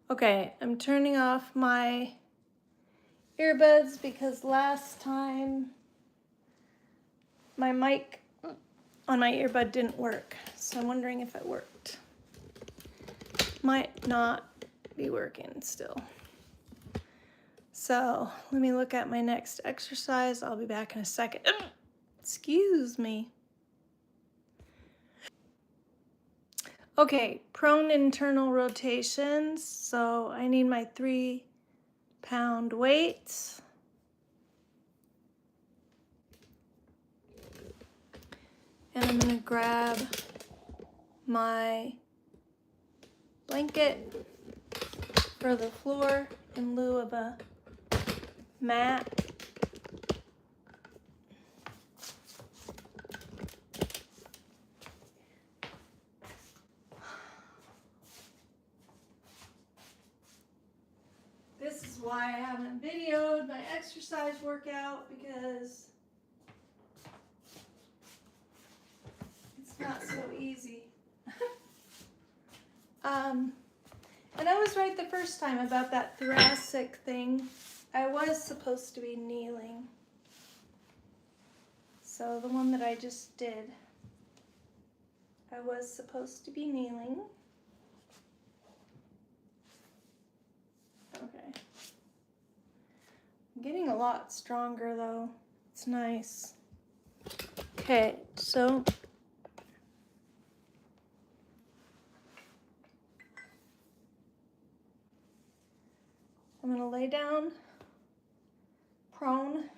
Okay, I'm turning off my earbuds because last time my mic on my earbud didn't work. So I'm wondering if it worked. Might not be working still. So let me look at my next exercise. I'll be back in a second. Excuse me. Okay, prone internal rotations. So I need my 3-pound weights. And I'm gonna grab my blanket for the floor in lieu of a mat. This is why I haven't videoed my exercise workout, because it's not so easy. And I was right the first time about that thoracic thing. I was supposed to be kneeling. So the one that I just did, I was supposed to be kneeling. Okay. I'm getting a lot stronger though. It's nice. Okay, so I'm gonna lay down prone.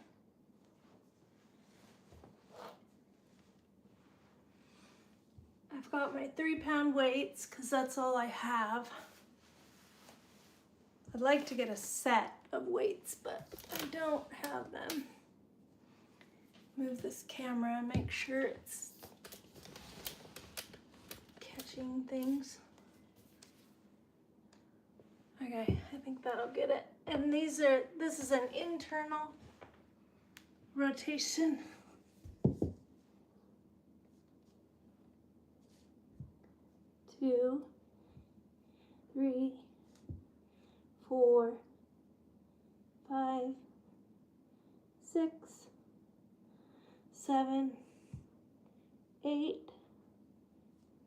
I've got my 3-pound weights because that's all I have. I'd like to get a set of weights, but I don't have them. Move this camera and make sure it's catching things. Okay, I think that'll get it. And this is an internal rotation. 2, 3, 4, 5, 6, 7, 8,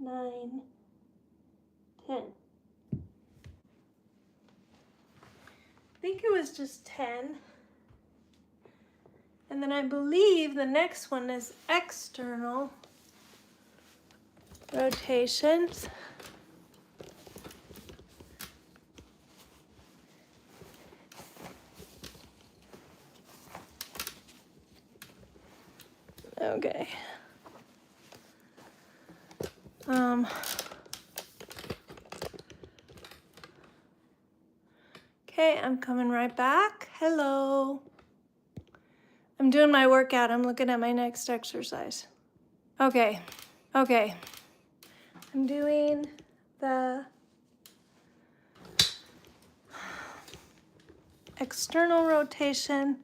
9, 10. I think it was just 10. And then I believe the next one is external rotations. Okay. Okay, I'm coming right back. Hello. I'm doing my workout. I'm looking at my next exercise. Okay. I'm doing the external rotation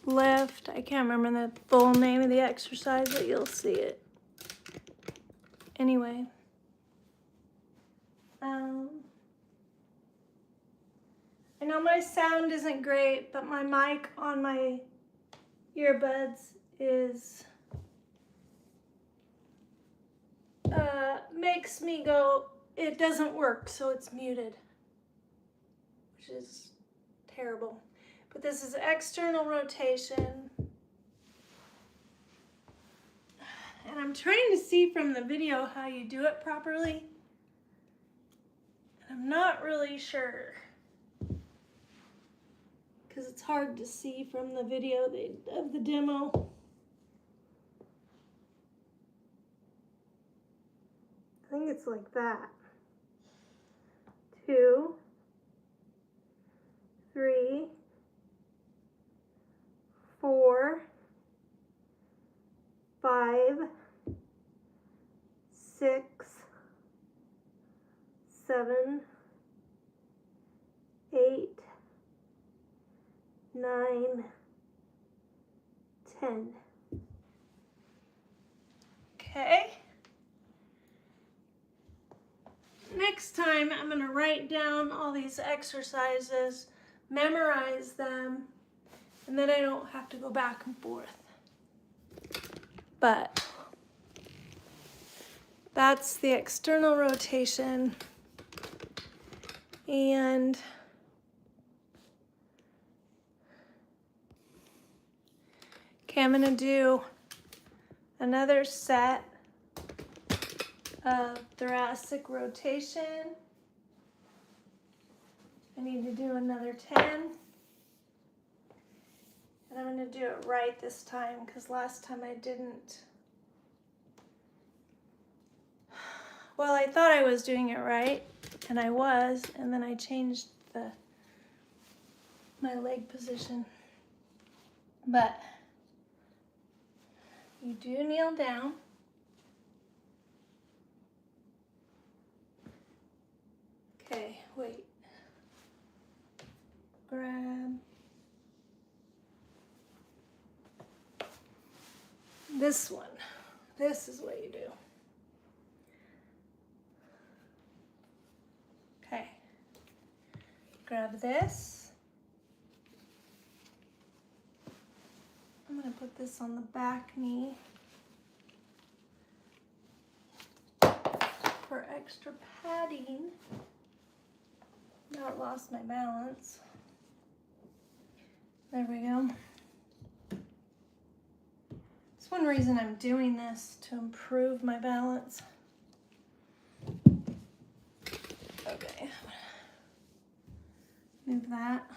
lift. I can't remember the full name of the exercise, but you'll see it. Anyway. I know my sound isn't great, but my mic on my earbuds is makes me go, it doesn't work, so it's muted, which is terrible. But this is external rotation. And I'm trying to see from the video how you do it properly. I'm not really sure, because it's hard to see from the video of the demo. I think it's like that. 2, 3, 4, 5, 6, 7, 8, 9, 10. Okay. Next next time I'm gonna write down all these exercises, memorize them, and then I don't have to go back and forth. But that's the external rotation. And okay, I'm gonna do another set of thoracic rotation. I need to do another 10. And I'm gonna do it right this time because last time I didn't. Well, I thought I was doing it right, and I was, and then I changed my leg position. But you do kneel down. Okay, wait. Grab this one. This is what you do. Okay. Grab this. I'm going to put this on the back knee for extra padding. Now I lost my balance. There we go. That's one reason I'm doing this, to improve my balance. Okay. Move that.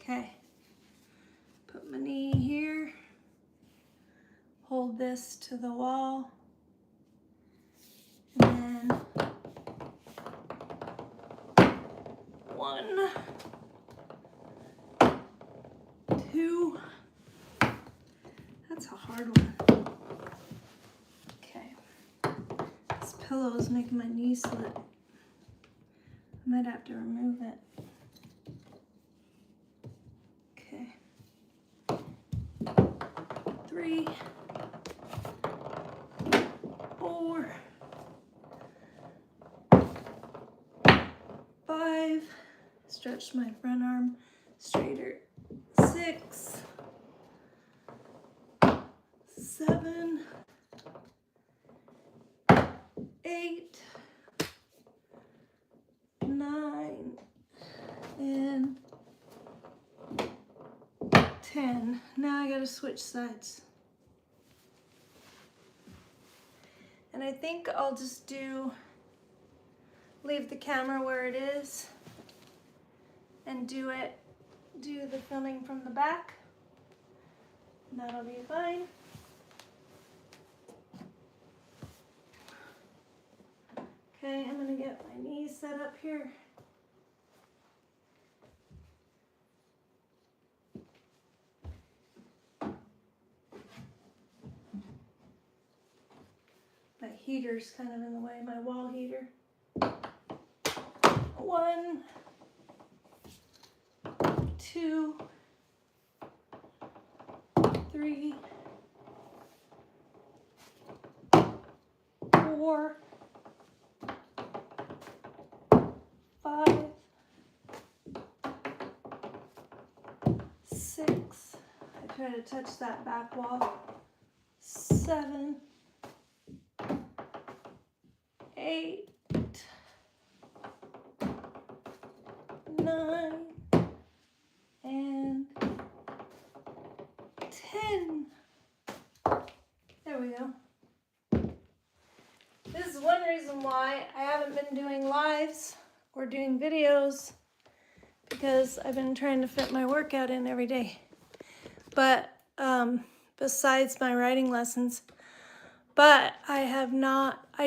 Okay. Put my knee here. Hold this to the wall. And then 1, 2. That's a hard one. Okay. This pillow is making my knee slip. I might have to remove it. Okay. 3, 4, 5. Stretch my front arm straighter. 6, 7, 8, 9, and 10. Now I gotta switch sides. And I think I'll just leave the camera where it is and do the filming from the back. And that'll be fine. Okay, I'm gonna get my knees set up here. My heater's kind of in the way, my wall heater. 1, 2, 3, 4, 5, 6. I try to touch that back wall. 7, 8, 9, and 10. There we go. This is one reason why I haven't been doing lives or doing videos, because I've been trying to fit my workout in every day. But besides my writing lessons, but I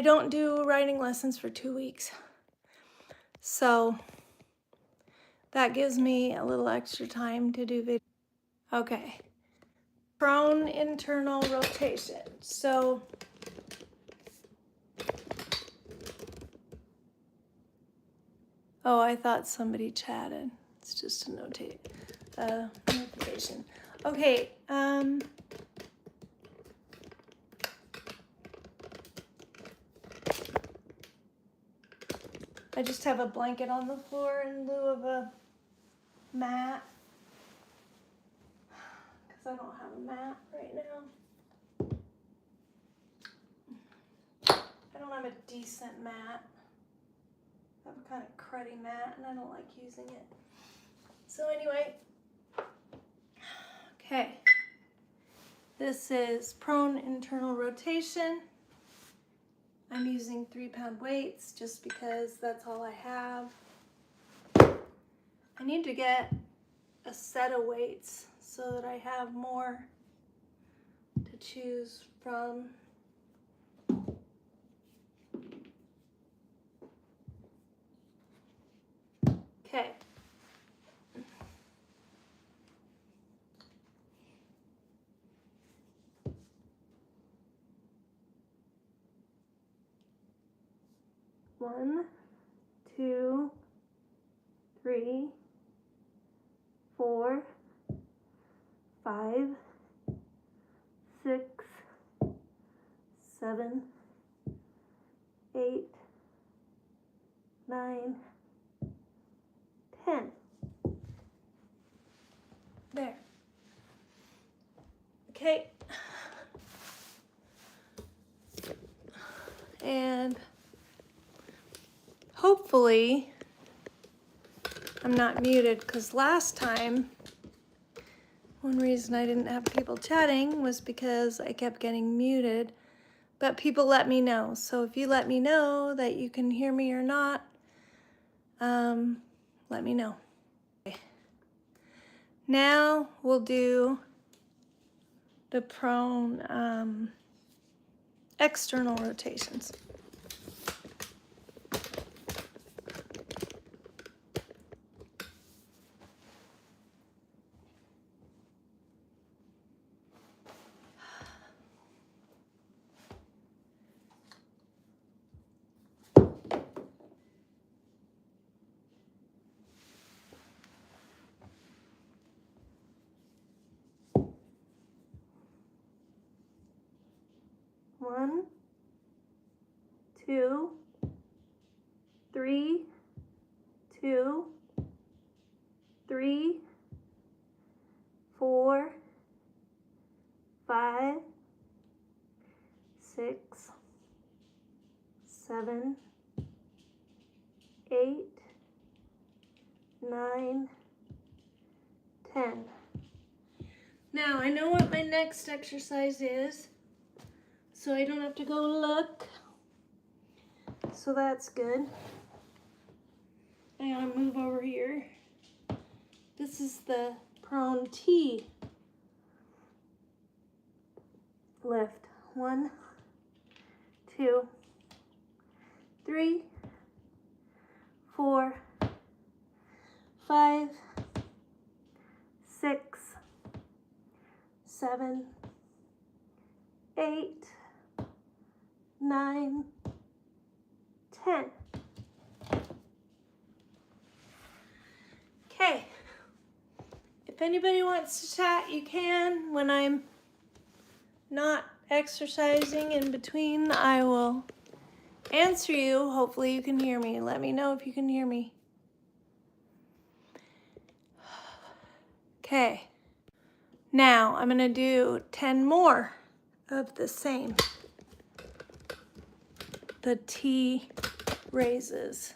don't do writing lessons for 2 weeks. So that gives me a little extra time to do video. Okay. Prone internal rotation. So oh, I thought somebody chatted. It's just a notification. Okay, I just have a blanket on the floor in lieu of a mat. Because I don't have a mat right now. I don't have a decent mat. I have a kind of cruddy mat and I don't like using it. So anyway, okay. This is prone internal rotation. I'm using 3-pound weights just because that's all I have. I need to get a set of weights so that I have more to choose from. Okay. One, 2, 3, 4, 5, 6, 7, 8, 9, 10. There. Okay. And hopefully I'm not muted, because last time, one reason I didn't have people chatting was because I kept getting muted, but people let me know. So if you let me know that you can hear me or not, let me know. Okay. Now we'll do the prone external rotations. One, 2, 3, 2, 3, 4, 5, 6, 7, 8, 9, 10. Now I know what my next exercise is, so I don't have to go look. So that's good. I gotta move over here. This is the prone T lift. 1, 2, 3, 4, 5, 6, 7, 8, 9, 10. Okay. If anybody wants to chat, you can. When I'm not exercising in between, I will answer you. Hopefully you can hear me. Let me know if you can hear me. Okay. Now I'm gonna do 10 more of the same. The T raises.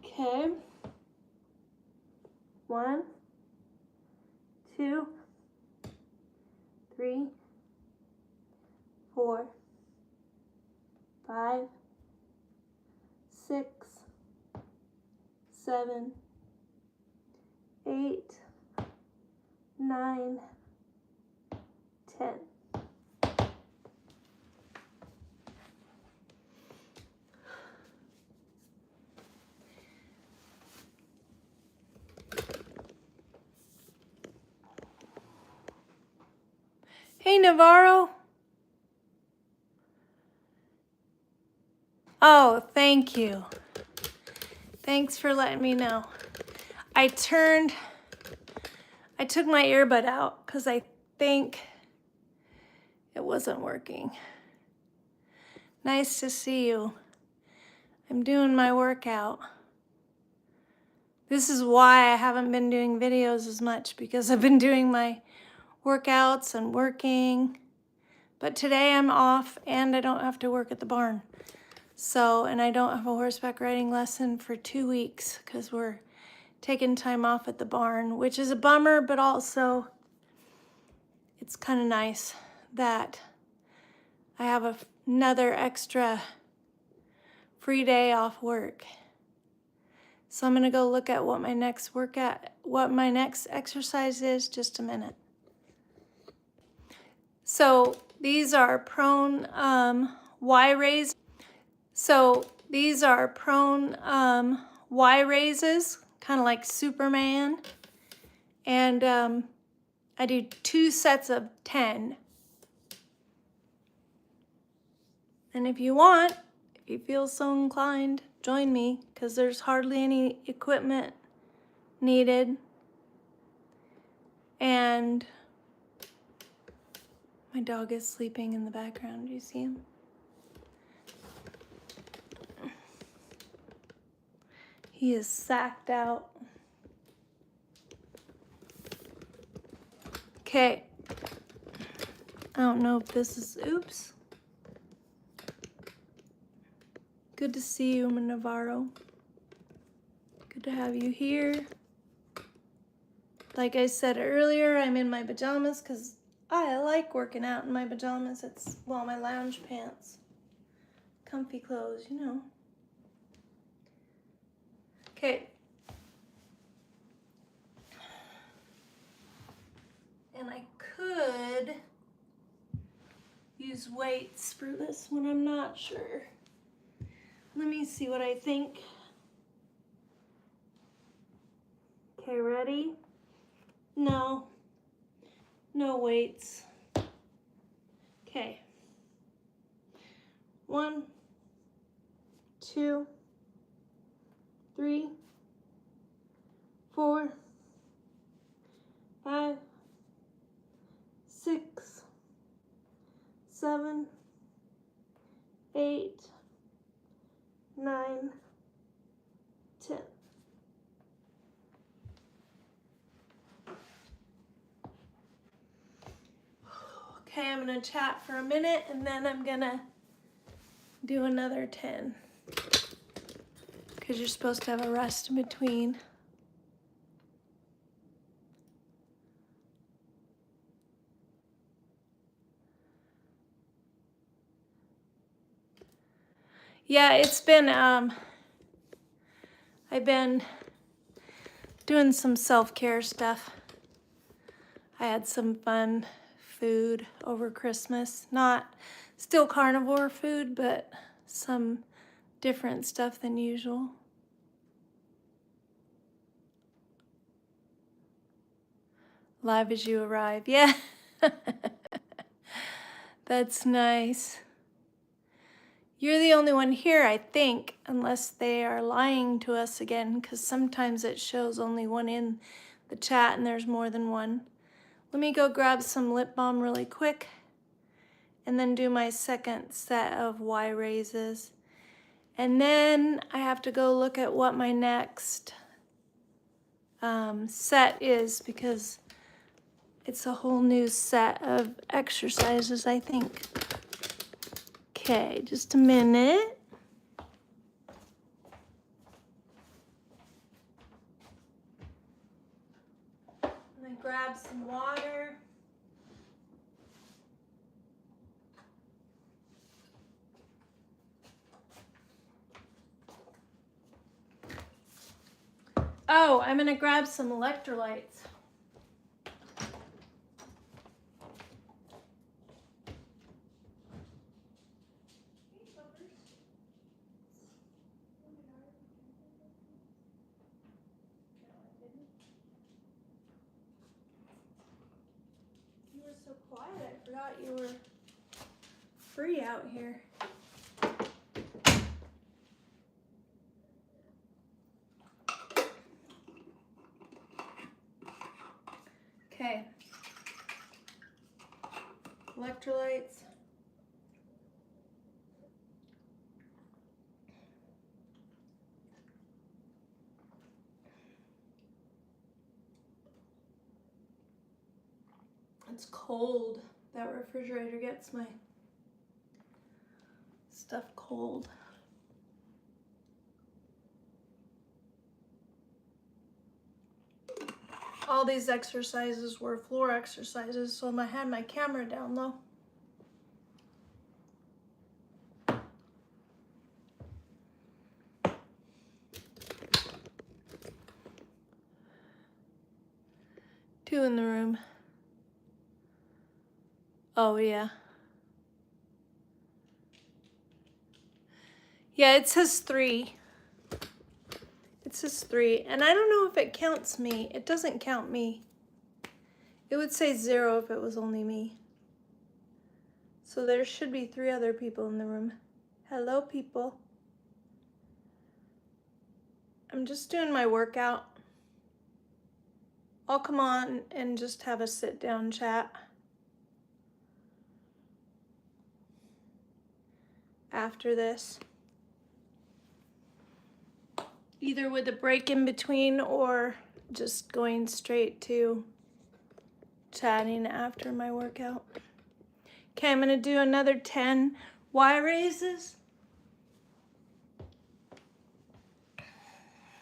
Okay. 1, 2, 3, 4, 5, 6, 7, 8, 9, 10. Hey, Navarro. Oh, thank you. Thanks for letting me know. I took my earbud out because I think it wasn't working. Nice to see you. I'm doing my workout. This is why I haven't been doing videos as much, because I've been doing my workouts and working. But today I'm off and I don't have to work at the barn. So, and I don't have a horseback riding lesson for 2 weeks because we're taking time off at the barn, which is a bummer, but also it's kind of nice that I have another extra free day off work. So I'm gonna go look at what my next exercise is. Just a minute. So these are prone Y raises. So these are prone Y raises, kind of like Superman. And I do 2 sets of 10. And if you want, if you feel so inclined, join me, because there's hardly any equipment needed. And my dog is sleeping in the background. Do you see him? He is sacked out. Okay. I don't know if this is, oops. Good to see you, Navarro. Good to have you here. Like I said earlier, I'm in my pajamas because I like working out in my pajamas. It's, well, my lounge pants. Comfy clothes, you know. Okay. And I could use weights for this one, I'm not sure. Let me see what I think. Okay, ready? No weights. Okay. 1, 2, 3, 4, 5, 6, 7, 8, 9, 10. Okay, I'm gonna chat for a minute and then I'm gonna do another 10. Because you're supposed to have a rest in between. Yeah, it's been, I've been doing some self-care stuff. I had some fun food over Christmas. Not still carnivore food, but some different stuff than usual. Live as you arrive. Yeah. That's nice. You're the only one here, I think, unless they are lying to us again, because sometimes it shows only one in the chat and there's more than one. Let me go grab some lip balm really quick and then do my second set of Y raises. And then I have to go look at what my next set is, because it's a whole new set of exercises, I think. Okay, just a minute. I'm gonna grab some water. Oh, I'm gonna grab some electrolytes. You were so quiet, I forgot you were free out here. electrolytes. It's cold. That refrigerator gets my stuff cold. All these exercises were floor exercises, so I had my camera down low. Two in the room. Oh, yeah. Yeah, it says 3. It says 3, and I don't know if it counts me. It doesn't count me. It would say 0 if it was only me. So there should be 3 other people in the room. Hello, people. I'm just doing my workout. I'll come on and just have a sit-down chat after this. Either with a break in between or just going straight to chatting after my workout. Okay, I'm gonna do another 10 Y raises.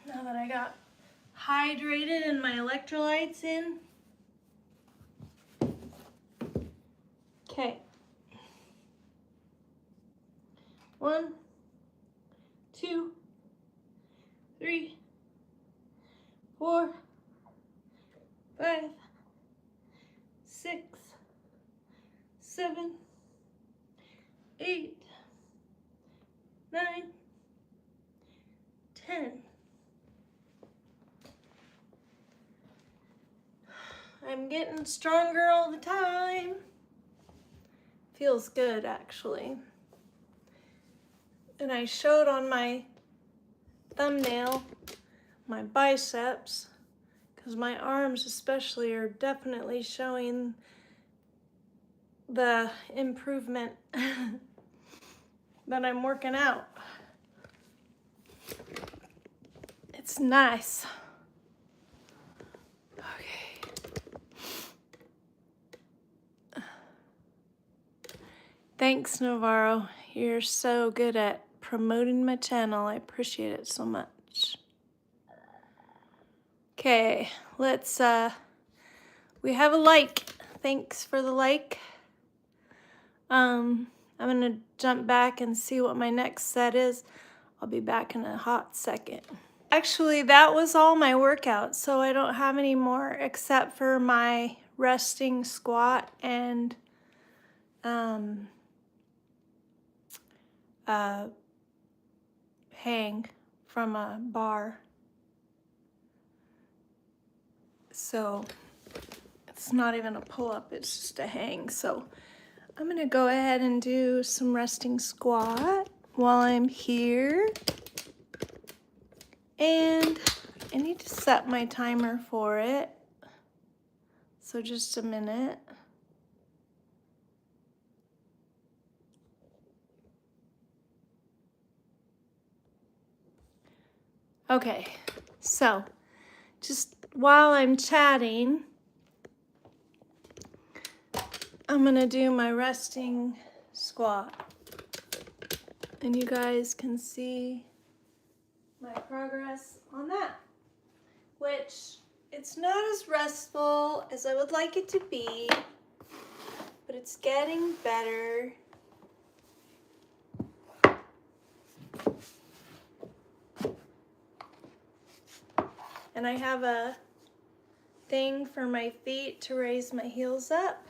Now that I got hydrated and my electrolytes in. Okay. 1, 2, 3, 4, 5, 6, 7, 8, 9, 10. I'm getting stronger all the time. Feels good, actually. And I showed on my thumbnail my biceps, because my arms especially are definitely showing the improvement that I'm working out. It's nice. Okay. Thanks, Navarro. You're so good at promoting my channel. I appreciate it so much. Okay, let's, we have a like. Thanks for the like. I'm gonna jump back and see what my next set is. I'll be back in a hot second. Actually, that was all my workout, so I don't have any more except for my resting squat and hang from a bar. So it's not even a pull-up, it's just a hang. So I'm gonna go ahead and do some resting squat while I'm here. And I need to set my timer for it. So just a minute. Okay, so just while I'm chatting, I'm gonna do my resting squat. And you guys can see my progress on that, which it's not as restful as I would like it to be, but it's getting better. And I have a thing for my feet to raise my heels up.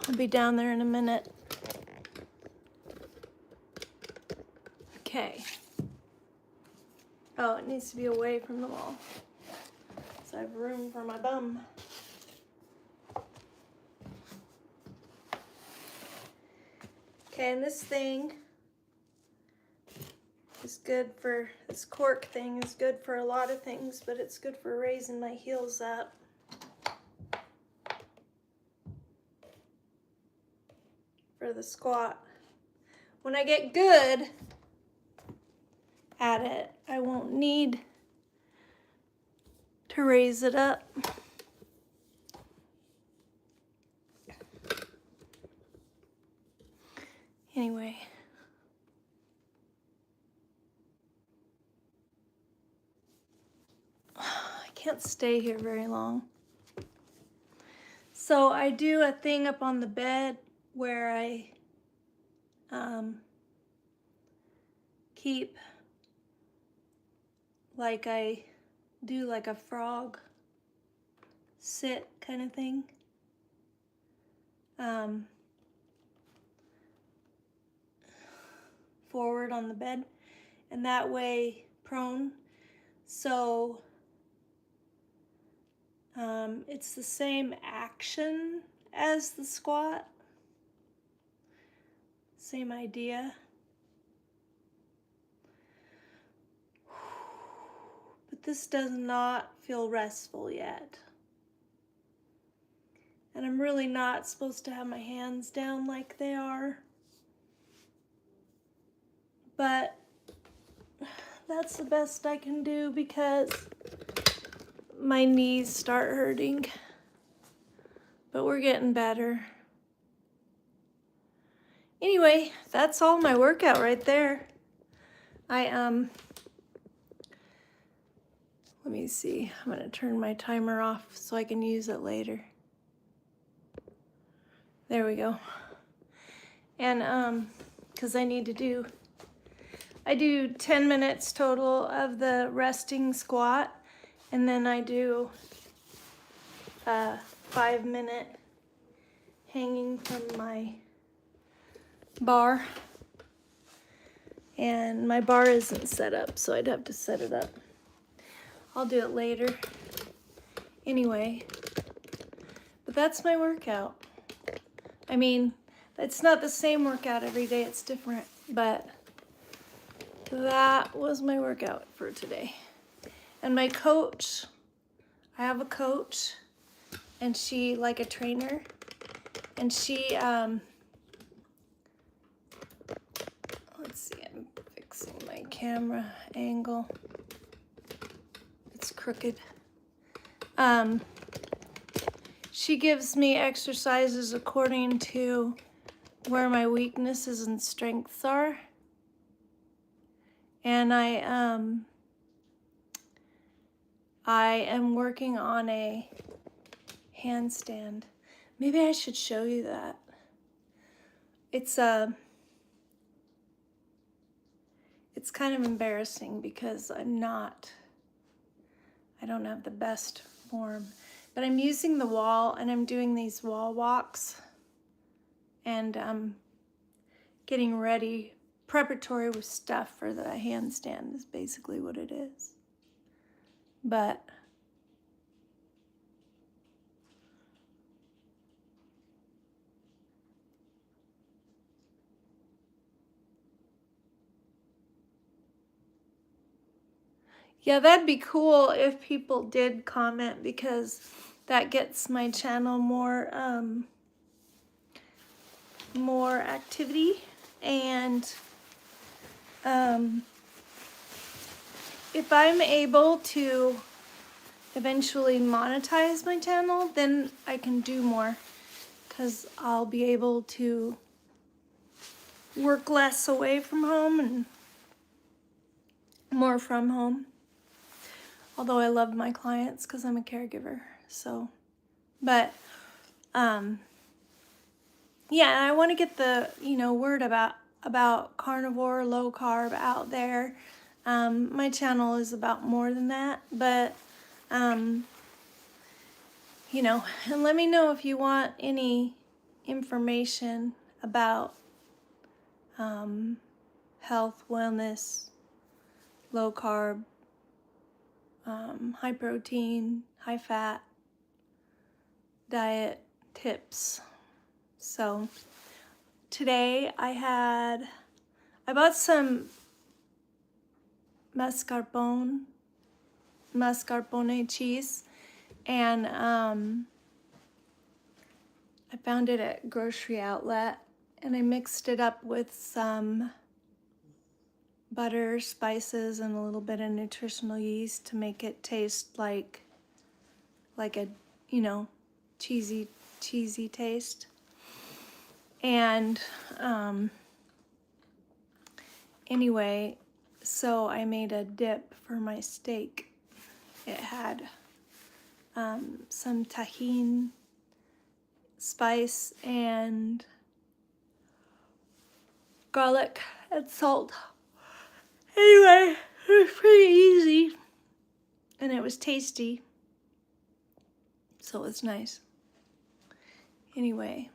I'll be down there in a minute. Okay. Oh, it needs to be away from the wall, so I have room for my bum. Okay, and this thing is good for, this cork thing is good for a lot of things, but it's good for raising my heels up. for the squat. When I get good at it, I won't need to raise it up. Anyway. I can't stay here very long. So I do a thing up on the bed where I keep, like I do like a frog sit kind of thing. Forward on the bed, and that way prone. So it's the same action as the squat, same idea. But this does not feel restful yet. And I'm really not supposed to have my hands down like they are. But that's the best I can do because my knees start hurting. But we're getting better. Anyway, that's all my workout right there. Let me see. I'm gonna turn my timer off so I can use it later. There we go. And because I do 10 minutes total of the resting squat, and then I do a 5-minute hanging from my bar. And my bar isn't set up, so I'd have to set it up. I'll do it later. Anyway, but that's my workout. I mean, it's not the same workout every day, it's different, but that was my workout for today. And my coach, I have a coach, and she, like a trainer, and she, let's see, I'm fixing my camera angle. It's crooked. She gives me exercises according to where my weaknesses and strengths are. And I am working on a handstand. Maybe I should show you that. It's kind of embarrassing because I don't have the best form. But I'm using the wall, and I'm doing these wall walks, and I'm getting ready, preparatory with stuff for the handstand is basically what it is. But yeah, that'd be cool if people did comment, because that gets my channel more activity. And if I'm able to eventually monetize my channel, then I can do more, because I'll be able to work less away from home and more from home. Although I love my clients because I'm a caregiver, so. But, yeah, I want to get the, word about carnivore, low carb out there. My channel is about more than that, but, and let me know if you want any information about health, wellness, low carb, high protein, high fat diet tips. So today I bought some mascarpone cheese, and I found it at grocery outlet, and I mixed it up with some butter, spices, and a little bit of nutritional yeast to make it taste like a, you know, cheesy taste. And anyway, so I made a dip for my steak. It had some tahini spice and garlic and salt. Anyway, it was pretty easy and it was tasty, so it was nice. Anyway,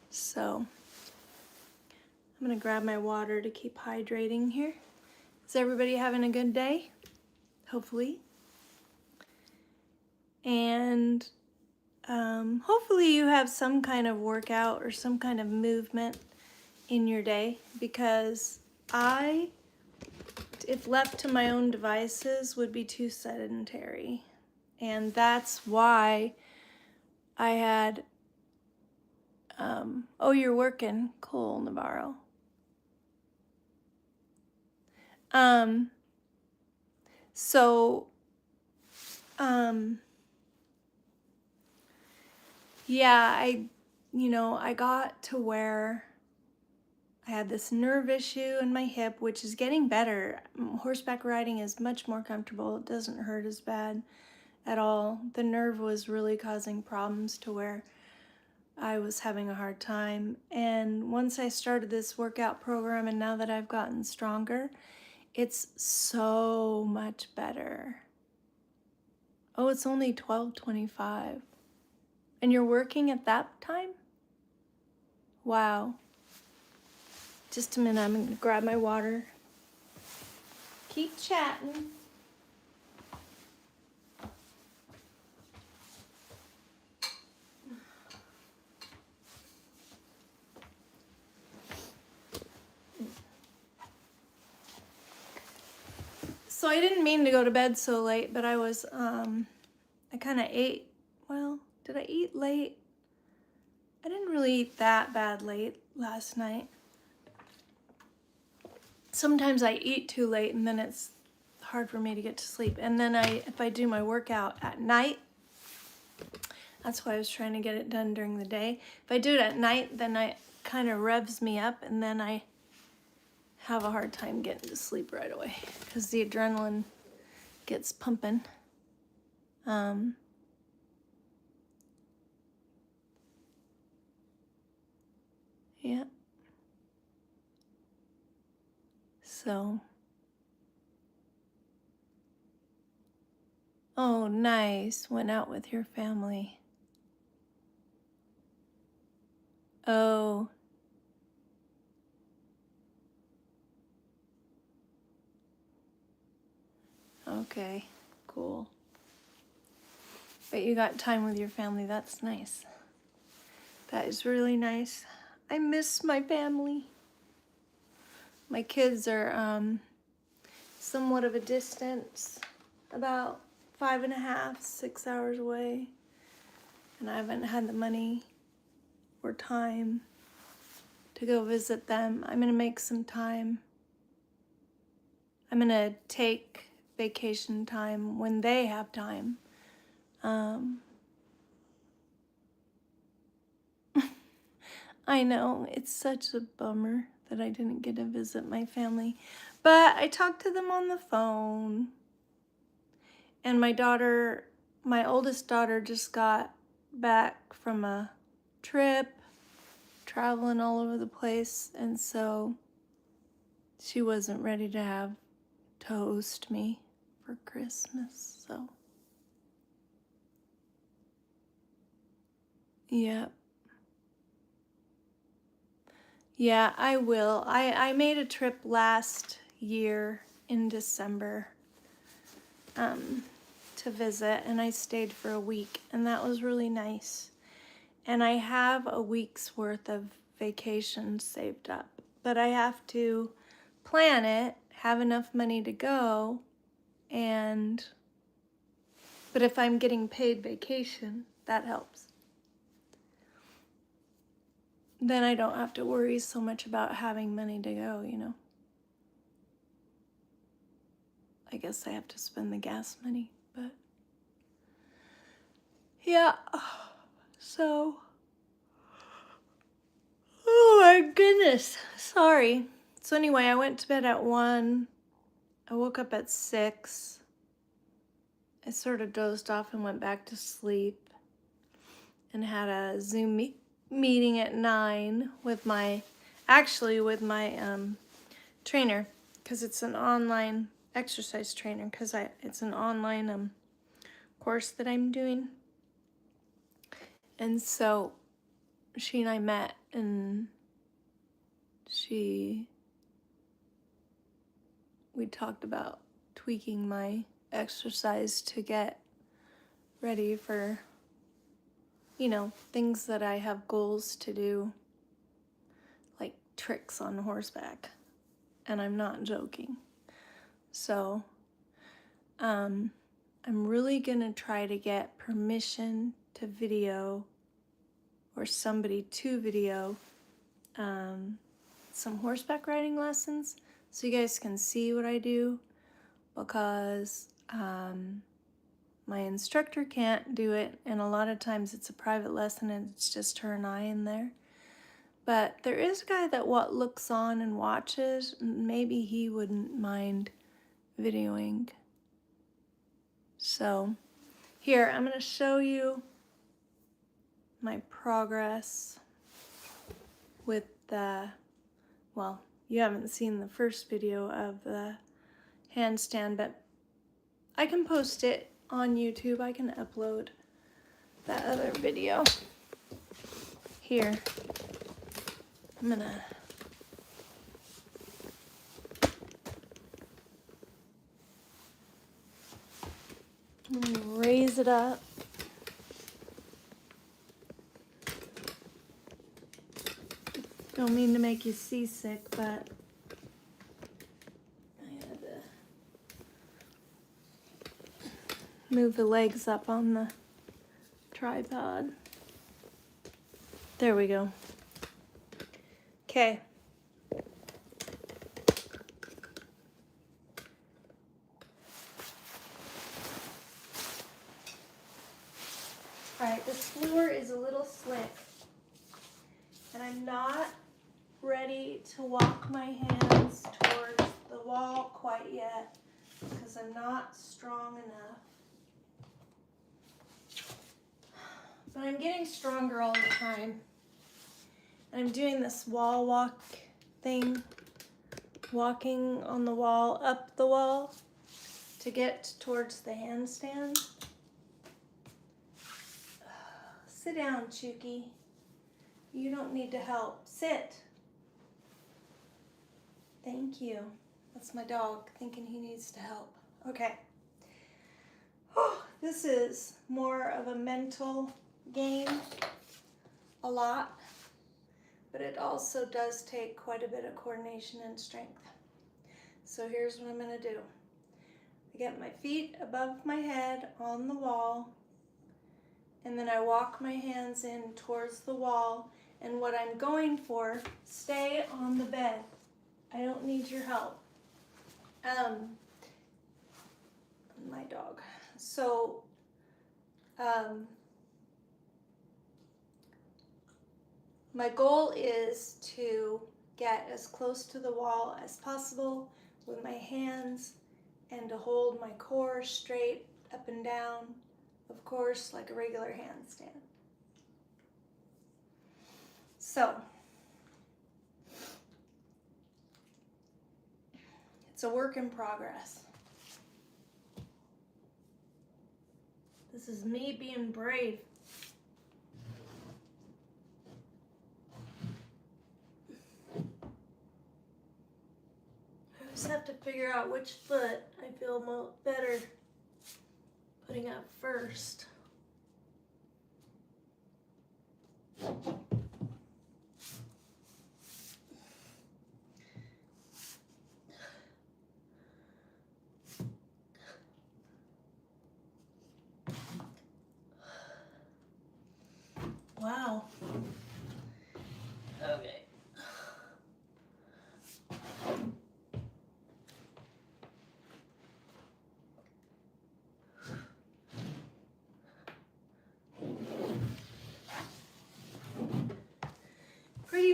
so I'm gonna grab my water to keep hydrating here. Is everybody having a good day? Hopefully. And hopefully you have some kind of workout or some kind of movement in your day, because I, if left to my own devices, would be too sedentary. And that's why I had, oh, you're working. Cool, Navarro. Yeah, I got to where I had this nerve issue in my hip, which is getting better. Horseback riding is much more comfortable. It doesn't hurt as bad at all. The nerve was really causing problems to where I was having a hard time. And once I started this workout program, and now that I've gotten stronger, it's so much better. Oh, it's only 12:25. And you're working at that time? Wow. Just a minute, I'm gonna grab my water. Keep chatting. So I didn't mean to go to bed so late, but I was, I kind of ate, well, did I eat late? I didn't really eat that bad late last night. Sometimes I eat too late and then it's hard for me to get to sleep. And then if I do my workout at night, that's why I was trying to get it done during the day. If I do it at night, then it kind of revs me up and then I have a hard time getting to sleep right away because the adrenaline gets pumping. Yeah. So. Oh, nice. Went out with your family. Oh. Okay, cool. But you got time with your family. That's nice. That is really nice. I miss my family. My kids are somewhat of a distance, about 5.5, 6 hours away. And I haven't had the money or time to go visit them. I'm gonna make some time. I'm gonna take vacation time when they have time. I know, it's such a bummer that I didn't get to visit my family, but I talked to them on the phone. And my oldest daughter just got back from a trip, traveling all over the place, and so she wasn't ready to host me for Christmas, so. Yeah. Yeah, I will. I made a trip last year in December to visit, and I stayed for a week, and that was really nice. And I have a week's worth of vacation saved up, but I have to plan it, have enough money to go, and But if I'm getting paid vacation, that helps. Then I don't have to worry so much about having money to go, you know. I guess I have to spend the gas money, but yeah. So, oh my goodness. Sorry. So anyway, I went to bed at 1. I woke up at 6. I sort of dozed off and went back to sleep and had a Zoom meeting at 9 with my trainer, because it's an online exercise trainer, because it's an online course that I'm doing. And so she and I met, and we talked about tweaking my exercise to get ready for, you know, things that I have goals to do, like tricks on horseback. And I'm not joking. So, I'm really gonna try to get permission to video, or somebody to video, some horseback riding lessons, so you guys can see what I do, because my instructor can't do it, and a lot of times it's a private lesson and it's just her and I in there. But there is a guy that looks on and watches, and maybe he wouldn't mind videoing. So here, I'm going to show you my progress with well, you haven't seen the first video of the handstand, but I can post it on YouTube. I can upload that other video. Here, I'm gonna raise it up. Don't mean to make you seasick, but I had to move the legs up on the tripod. There we go. Okay. Alright, this floor is a little slick, and I'm not ready to walk my hands towards the wall quite yet, because I'm not strong enough. But I'm getting stronger all the time. And I'm doing this wall walk thing, walking on the wall, up the wall, to get towards the handstand. Sit down, Chuki. You don't need to help. Sit. Thank you. That's my dog thinking he needs to help. Okay. Oh, this is more of a mental game, a lot, but it also does take quite a bit of coordination and strength. So here's what I'm going to do. I get my feet above my head on the wall, and then I walk my hands in towards the wall, and what I'm going for, stay on the bed. I don't need your help. My dog. So, my goal is to get as close to the wall as possible with my hands, and to hold my core straight up and down, of course, like a regular handstand. So, it's a work in progress. This is me being brave. I just have to figure out which foot I feel better putting up first.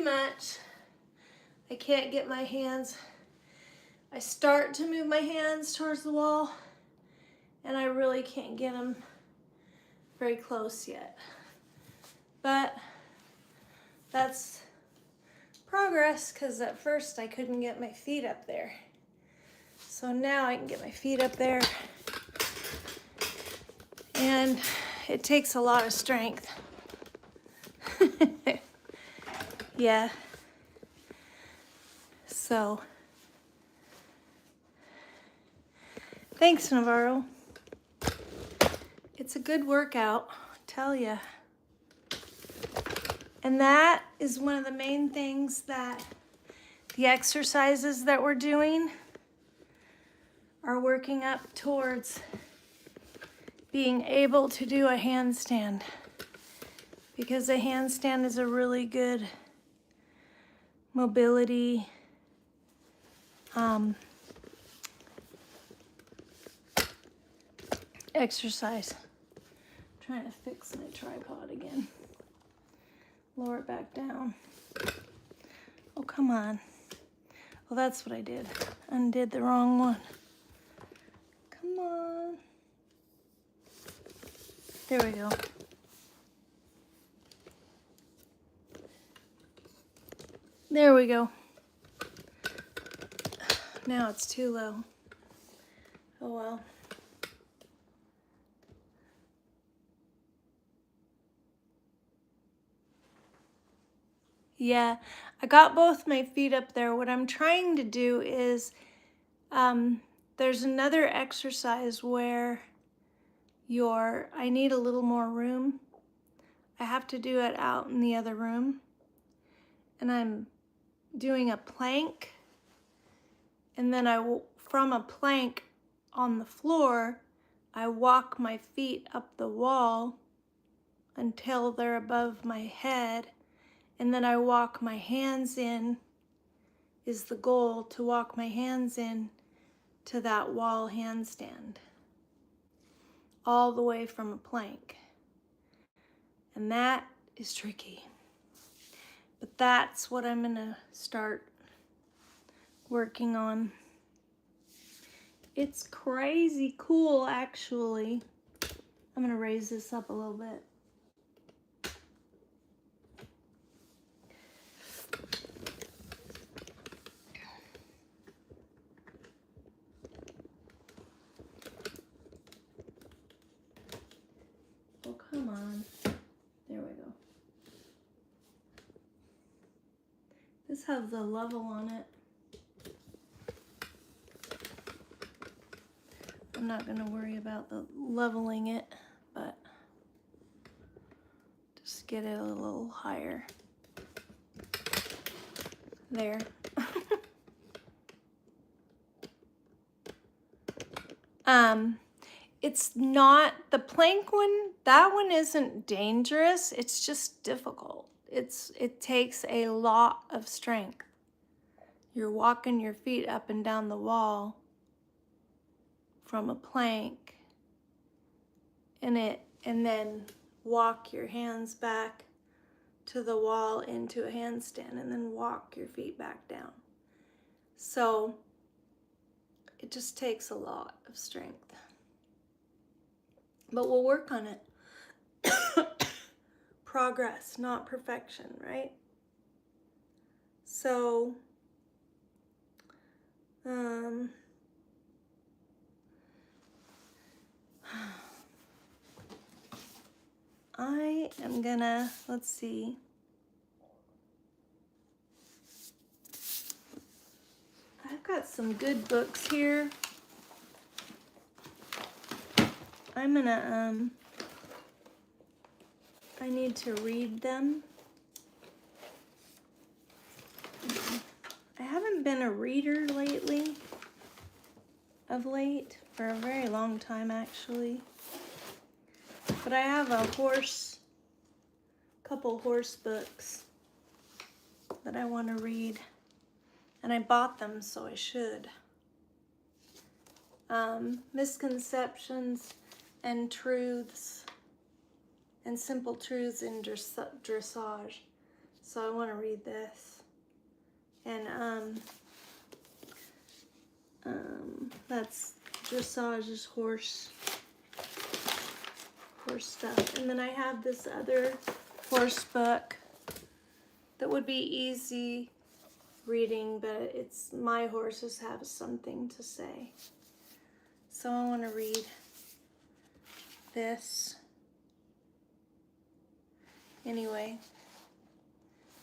much. I can't get my hands. I start to move my hands towards the wall, and I really can't get them very close yet. But that's progress, because at first I couldn't get my feet up there. So now I can get my feet up there. And it takes a lot of strength. Yeah. So, thanks, Navarro. It's a good workout, I tell ya. And that is one of the main things that the exercises that we're doing are working up towards being able to do a handstand, because a handstand is a really good mobility exercise. I'm trying to fix my tripod again. Lower it back down. Oh, come on. Well, that's what I did. Undid the wrong one. Come on. There we go. There we go. Now it's too low. Oh well. Yeah, I got both my feet up there. What I'm trying to do is, there's another exercise where I need a little more room. I have to do it out in the other room. And I'm doing a plank. And then from a plank on the floor, I walk my feet up the wall until they're above my head. And then I walk my hands in, is the goal, to walk my hands in to that wall handstand, all the way from a plank. And that is tricky. But that's what I'm gonna start working on. It's crazy cool, actually. I'm gonna raise this up a little bit. Oh, come on. There we go. This has the level on it. I'm not gonna worry about the leveling it, but just get it a little higher. There. It's not, the plank one, that one isn't dangerous, it's just difficult. It takes a lot of strength. You're walking your feet up and down the wall from a plank, and then walk your hands back to the wall into a handstand, and then walk your feet back down. So it just takes a lot of strength. But we'll work on it. Progress, not perfection, right? So, I am gonna, let's see. I've got some good books here. I'm gonna, I need to read them. I haven't been a reader lately, of late, for a very long time actually. But I have a couple horse books that I want to read. And I bought them, so I should. Misconceptions and Truths, and Simple Truths in Dressage. So I want to read this. And that's Dressage's horse stuff. And then I have this other horse book that would be easy reading, but it's my horses have something to say. So I want to read this. Anyway,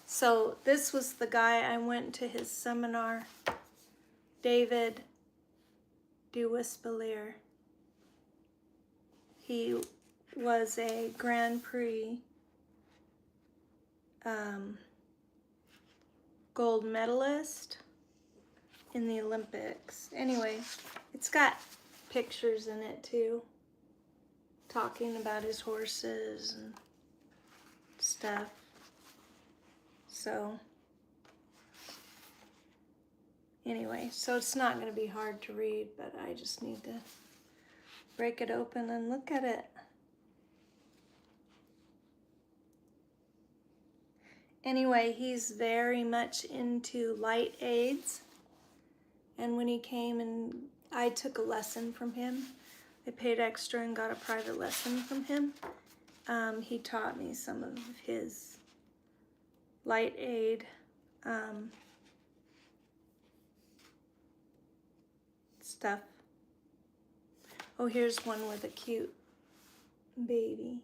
so this was the guy I went to his seminar, David Duwispelier. He was a Grand Prix gold medalist in the Olympics. Anyway, it's got pictures in it too, talking about his horses and stuff. So anyway, so it's not going to be hard to read, but I just need to break it open and look at it. Anyway, he's very much into light aids. And when he came and I took a lesson from him, I paid extra and got a private lesson from him. He taught me some of his light aid stuff. Oh, here's one with a cute baby.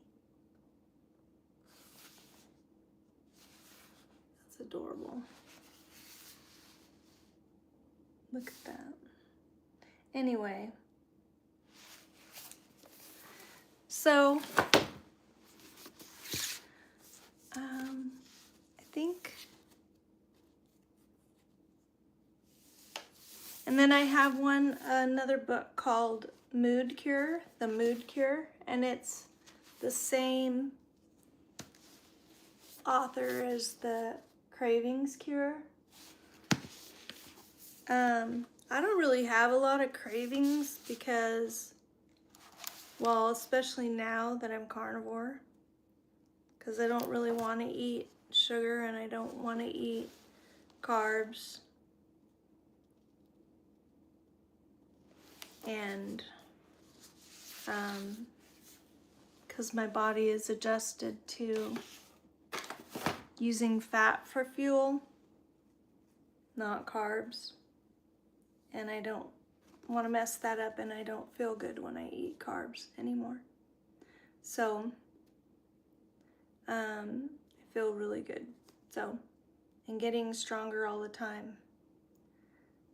That's adorable. Look at that. Anyway, so I think, and then I have another book called Mood Cure, The Mood Cure, and it's the same author as the Cravings Cure. I don't really have a lot of cravings because, well, especially now that I'm carnivore, because I don't really want to eat sugar and I don't want to eat carbs. And because my body is adjusted to using fat for fuel, not carbs. And I don't want to mess that up, and I don't feel good when I eat carbs anymore. So I feel really good. So, and getting stronger all the time.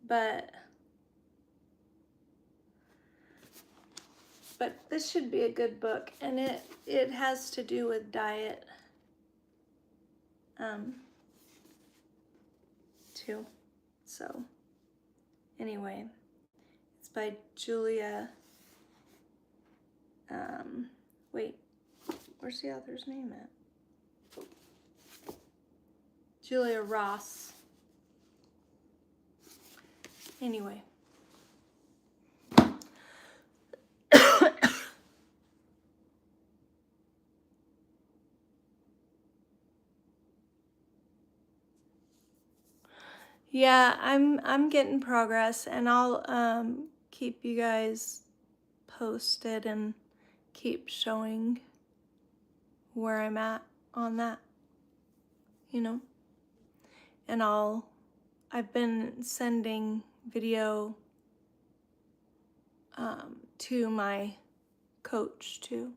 But this should be a good book, and it has to do with diet too. So anyway, it's by Julia, wait, where's the author's name at? Julia Ross. Anyway. Yeah, I'm getting progress, and I'll keep you guys posted and keep showing where I'm at on that, you know. And I've been sending video to my coach too,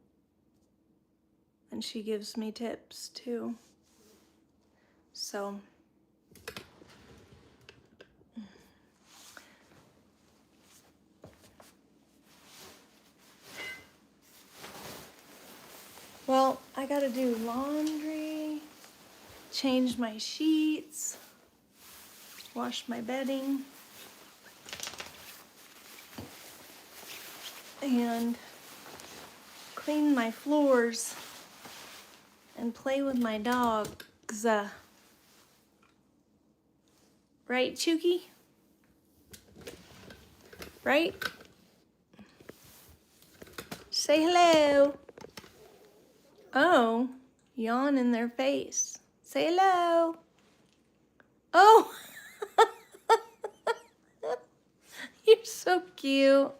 and she gives me tips too. So well, I gotta do laundry, change my sheets, wash my bedding, and clean my floors and play with my dogs. Right, Chuki? Right? Say hello. Oh, yawn in their face. Say hello. Oh, you're so cute.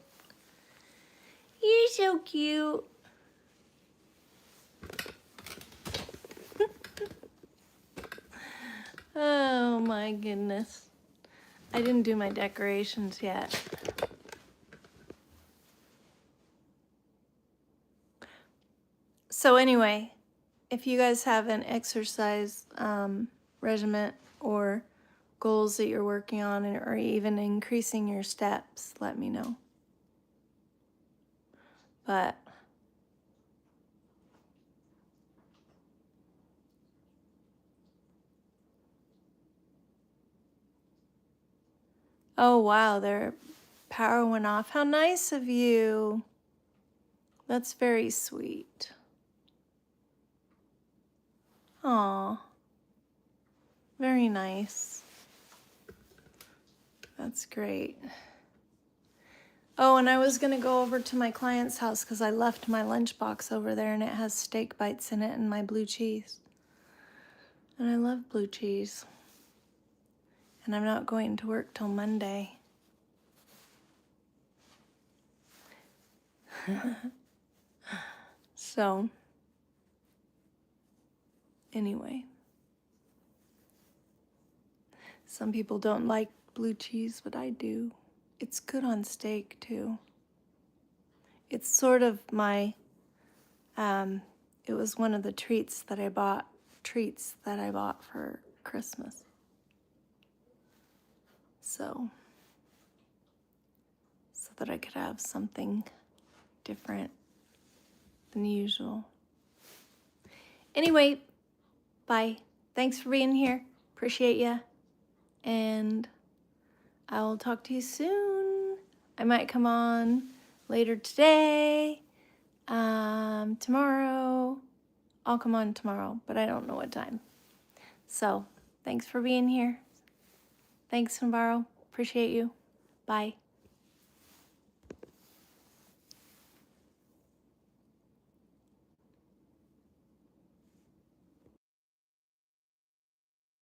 You're so cute. Oh my goodness. I didn't do my decorations yet. So anyway, if you guys have an exercise regimen or goals that you're working on, or even increasing your steps, let me know. But oh wow, their power went off. How nice of you. That's very sweet. Aw, very nice. That's great. Oh, and I was gonna go over to my client's house because I left my lunchbox over there and it has steak bites in it and my blue cheese. And I love blue cheese. And I'm not going to work till Monday. So, anyway. Some people don't like blue cheese, but I do. It's good on steak too. It's sort of my, it was one of the treats that I bought for Christmas. So that I could have something different than usual. Anyway, bye. Thanks for being here. Appreciate ya. And I will talk to you soon. I might come on later today, tomorrow. I'll come on tomorrow, but I don't know what time. So, thanks for being here. Thanks, Navarro. Appreciate you. Bye.